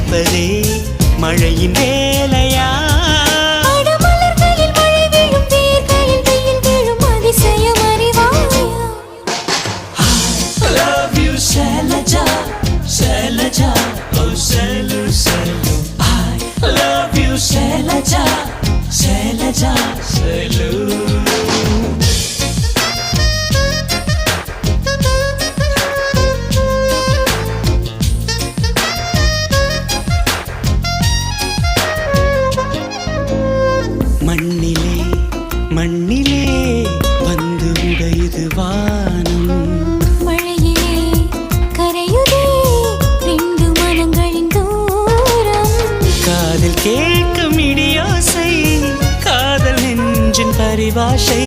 ரசிப்பதே மழையின் வேலையா? Shailaja, Shailaja, oh Shailu, Shailu. I love you, Shailaja, Shailaja, Shailu. மண்ணிலே மண்ணிலே வந்து உடையுது வானம். காதில் கேட்கும் இடியோசை, காதல் நெஞ்சின் பரிபாஷை.